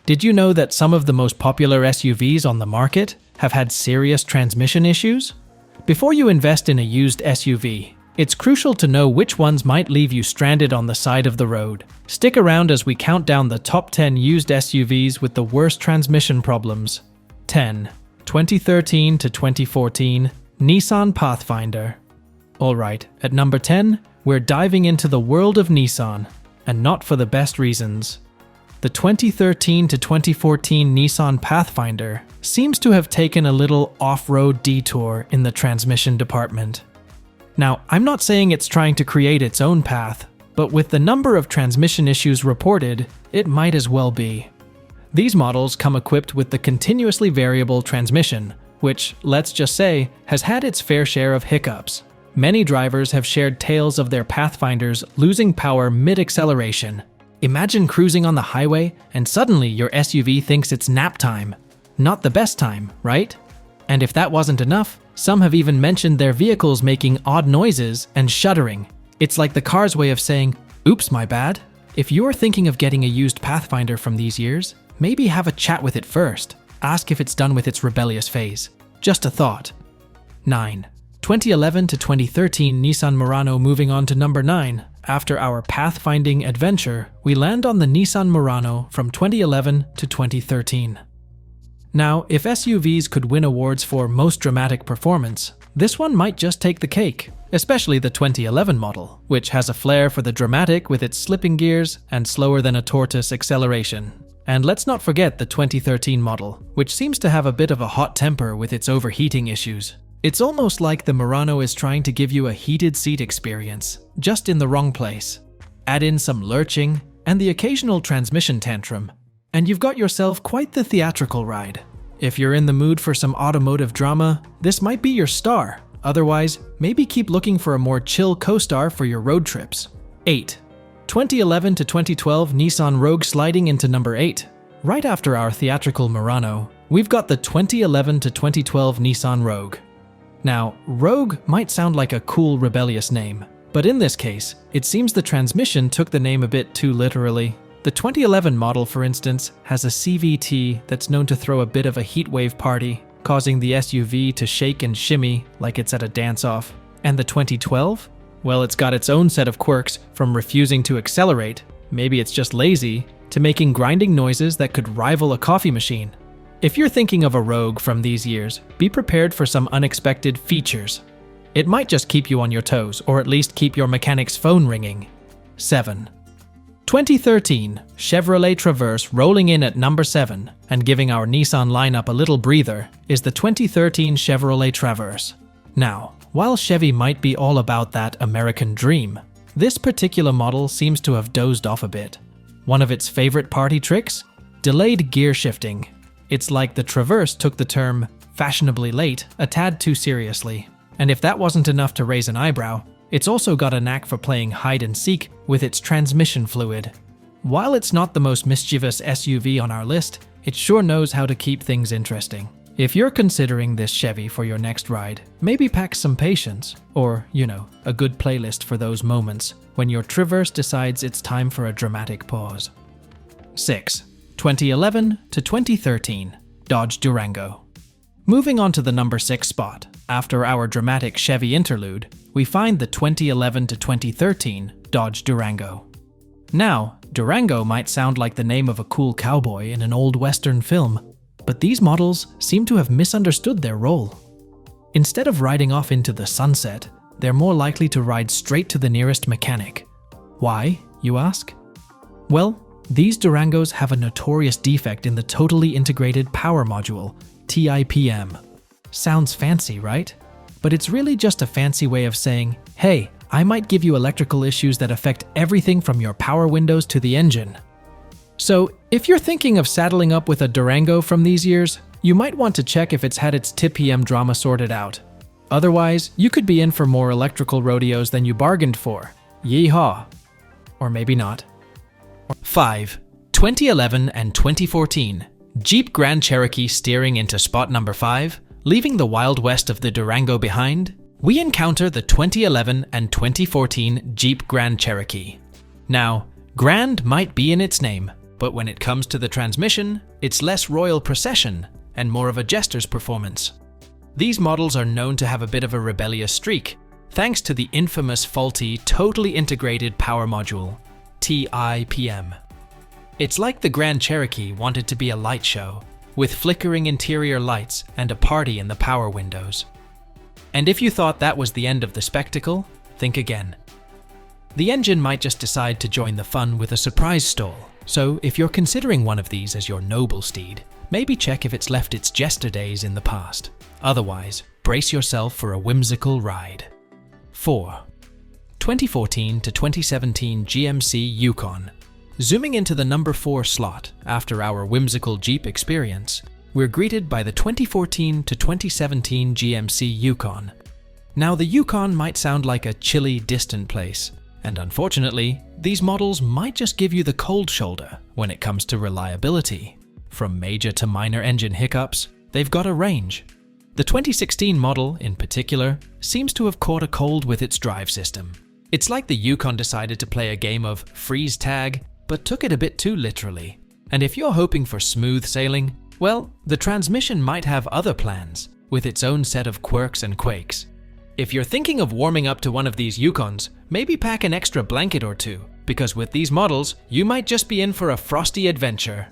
Did you know that some of the most popular SUVs on the market have had serious transmission issues? Before you invest in a used SUV, it's crucial to know which ones might leave you stranded on the side of the road. Stick around as we count down the top 10 used SUVs with the worst transmission problems. 10. 2013 to 2014 Nissan Pathfinder. Alright, at number 10, we're diving into the world of Nissan, and not for the best reasons. The 2013 to 2014 Nissan Pathfinder seems to have taken a little off-road detour in the transmission department. Now, I'm not saying it's trying to create its own path, but with the number of transmission issues reported, it might as well be. These models come equipped with the continuously variable transmission, which, let's just say, has had its fair share of hiccups. Many drivers have shared tales of their Pathfinders losing power mid-acceleration. Imagine cruising on the highway and suddenly your SUV thinks it's nap time. Not the best time, right? And if that wasn't enough, some have even mentioned their vehicles making odd noises and shuddering. It's like the car's way of saying, "Oops, my bad." If you're thinking of getting a used Pathfinder from these years, maybe have a chat with it first. Ask if it's done with its rebellious phase. Just a thought. 9. 2011 to 2013 Nissan Murano. Moving on to number 9. After our pathfinding adventure, we land on the Nissan Murano from 2011 to 2013. Now, if SUVs could win awards for most dramatic performance, this one might just take the cake, especially the 2011 model, which has a flair for the dramatic with its slipping gears and slower than a tortoise acceleration. And let's not forget the 2013 model, which seems to have a bit of a hot temper with its overheating issues. It's almost like the Murano is trying to give you a heated seat experience, just in the wrong place. Add in some lurching and the occasional transmission tantrum, and you've got yourself quite the theatrical ride. If you're in the mood for some automotive drama, this might be your star. Otherwise, maybe keep looking for a more chill co-star for your road trips. 8. 2011 to 2012 Nissan Rogue. Sliding into number 8. Right after our theatrical Murano, we've got the 2011 to 2012 Nissan Rogue. Now, Rogue might sound like a cool, rebellious name, but in this case, it seems the transmission took the name a bit too literally. The 2011 model, for instance, has a CVT that's known to throw a bit of a heatwave party, causing the SUV to shake and shimmy like it's at a dance-off. And the 2012? Well, it's got its own set of quirks, from refusing to accelerate, maybe it's just lazy, to making grinding noises that could rival a coffee machine. If you're thinking of a Rogue from these years, be prepared for some unexpected features. It might just keep you on your toes, or at least keep your mechanic's phone ringing. 7. 2013 Chevrolet Traverse. Rolling in at number 7, and giving our Nissan lineup a little breather, is the 2013 Chevrolet Traverse. Now, while Chevy might be all about that American dream, this particular model seems to have dozed off a bit. One of its favorite party tricks? Delayed gear shifting. It's like the Traverse took the term fashionably late a tad too seriously. And if that wasn't enough to raise an eyebrow, it's also got a knack for playing hide and seek with its transmission fluid. While it's not the most mischievous SUV on our list, it sure knows how to keep things interesting. If you're considering this Chevy for your next ride, maybe pack some patience, or, a good playlist for those moments when your Traverse decides it's time for a dramatic pause. 6. 2011 to 2013 Dodge Durango. Moving on to the number 6 spot, after our dramatic Chevy interlude, we find the 2011 to 2013 Dodge Durango. Now, Durango might sound like the name of a cool cowboy in an old Western film, but these models seem to have misunderstood their role. Instead of riding off into the sunset, they're more likely to ride straight to the nearest mechanic. Why, you ask? Well, these Durangos have a notorious defect in the Totally Integrated Power Module, TIPM. Sounds fancy, right? But it's really just a fancy way of saying, hey, I might give you electrical issues that affect everything from your power windows to the engine. So, if you're thinking of saddling up with a Durango from these years, you might want to check if it's had its TIPM drama sorted out. Otherwise, you could be in for more electrical rodeos than you bargained for. Yeehaw. Or maybe not. 5. 2011 and 2014 Jeep Grand Cherokee. Steering into spot number 5, leaving the Wild West of the Durango behind, we encounter the 2011 and 2014 Jeep Grand Cherokee. Now, Grand might be in its name, But when it comes to the transmission, it's less royal procession and more of a jester's performance. These models are known to have a bit of a rebellious streak, thanks to the infamous faulty, totally integrated power module, TIPM. It's like the Grand Cherokee wanted to be a light show, with flickering interior lights and a party in the power windows. And if you thought that was the end of the spectacle, think again. The engine might just decide to join the fun with a surprise stall, so if you're considering one of these as your noble steed, maybe check if it's left its jester days in the past. Otherwise, brace yourself for a whimsical ride. 4. 2014 to 2017 GMC Yukon. Zooming into the number 4 slot after our whimsical Jeep experience, we're greeted by the 2014 to 2017 GMC Yukon. Now, the Yukon might sound like a chilly, distant place, and unfortunately, these models might just give you the cold shoulder when it comes to reliability. From major to minor engine hiccups, they've got a range. The 2016 model, in particular, seems to have caught a cold with its drive system. It's like the Yukon decided to play a game of freeze tag, but took it a bit too literally. And if you're hoping for smooth sailing, well, the transmission might have other plans, with its own set of quirks and quakes. If you're thinking of warming up to one of these Yukons, maybe pack an extra blanket or two, because with these models, you might just be in for a frosty adventure.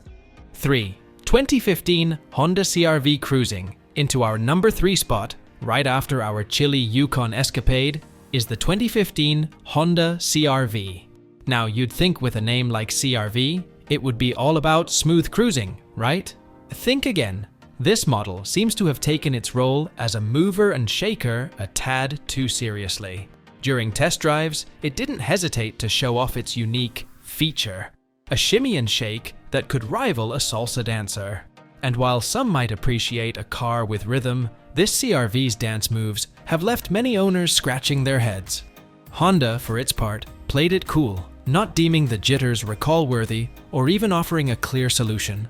3. 2015 Honda CR-V Cruising. Into our number 3 spot, right after our chilly Yukon escapade, is the 2015 Honda CR-V. Now, you'd think with a name like CR-V, it would be all about smooth cruising, right? Think again. This model seems to have taken its role as a mover and shaker a tad too seriously. During test drives, it didn't hesitate to show off its unique feature, a shimmy and shake that could rival a salsa dancer. And while some might appreciate a car with rhythm, this CR-V's dance moves have left many owners scratching their heads. Honda, for its part, played it cool, not deeming the jitters recall-worthy or even offering a clear solution.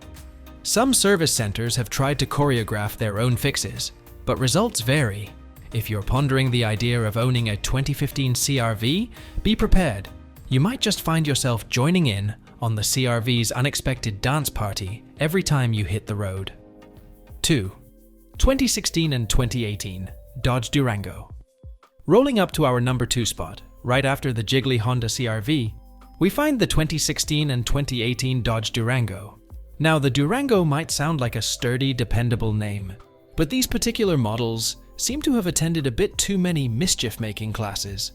Some service centers have tried to choreograph their own fixes, but results vary. If you're pondering the idea of owning a 2015 CR-V, be prepared. You might just find yourself joining in on the CR-V's unexpected dance party every time you hit the road. 2. 2016 and 2018 Dodge Durango. Rolling up to our number 2 spot, right after the jiggly Honda CR-V, we find the 2016 and 2018 Dodge Durango. Now, the Durango might sound like a sturdy, dependable name, but these particular models seem to have attended a bit too many mischief-making classes.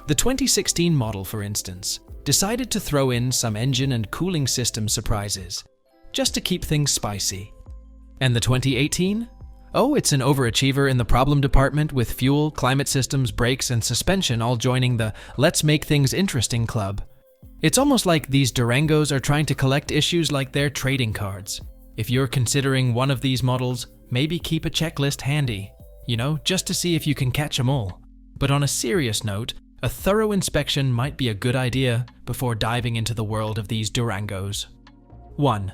The 2016 model, for instance, decided to throw in some engine and cooling system surprises, just to keep things spicy. And the 2018? Oh, it's an overachiever in the problem department with fuel, climate systems, brakes, and suspension all joining the "let's make things interesting" club. It's almost like these Durangos are trying to collect issues like they're trading cards. If you're considering one of these models, maybe keep a checklist handy, just to see if you can catch them all. But on a serious note, a thorough inspection might be a good idea before diving into the world of these Durangos. 1.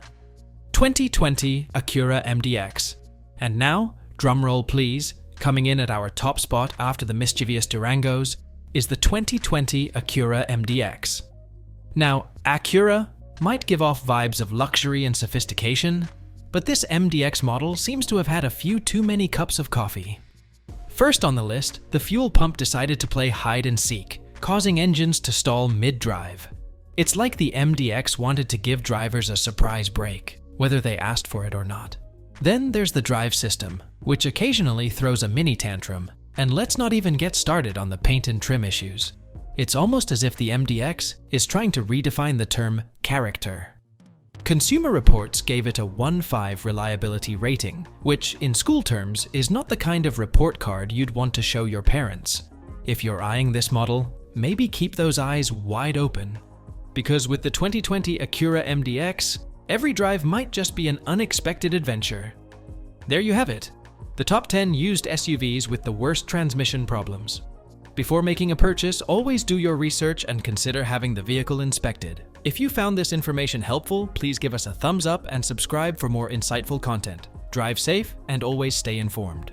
2020 Acura MDX. And now, drumroll please, coming in at our top spot after the mischievous Durangos, is the 2020 Acura MDX. Now, Acura might give off vibes of luxury and sophistication, but this MDX model seems to have had a few too many cups of coffee. First on the list, the fuel pump decided to play hide and seek, causing engines to stall mid-drive. It's like the MDX wanted to give drivers a surprise break, whether they asked for it or not. Then there's the drive system, which occasionally throws a mini tantrum, and let's not even get started on the paint and trim issues. It's almost as if the MDX is trying to redefine the term character. Consumer Reports gave it a 1.5 reliability rating, which, in school terms, is not the kind of report card you'd want to show your parents. If you're eyeing this model, maybe keep those eyes wide open. Because with the 2020 Acura MDX, every drive might just be an unexpected adventure. There you have it, the top 10 used SUVs with the worst transmission problems. Before making a purchase, always do your research and consider having the vehicle inspected. If you found this information helpful, please give us a thumbs up and subscribe for more insightful content. Drive safe and always stay informed.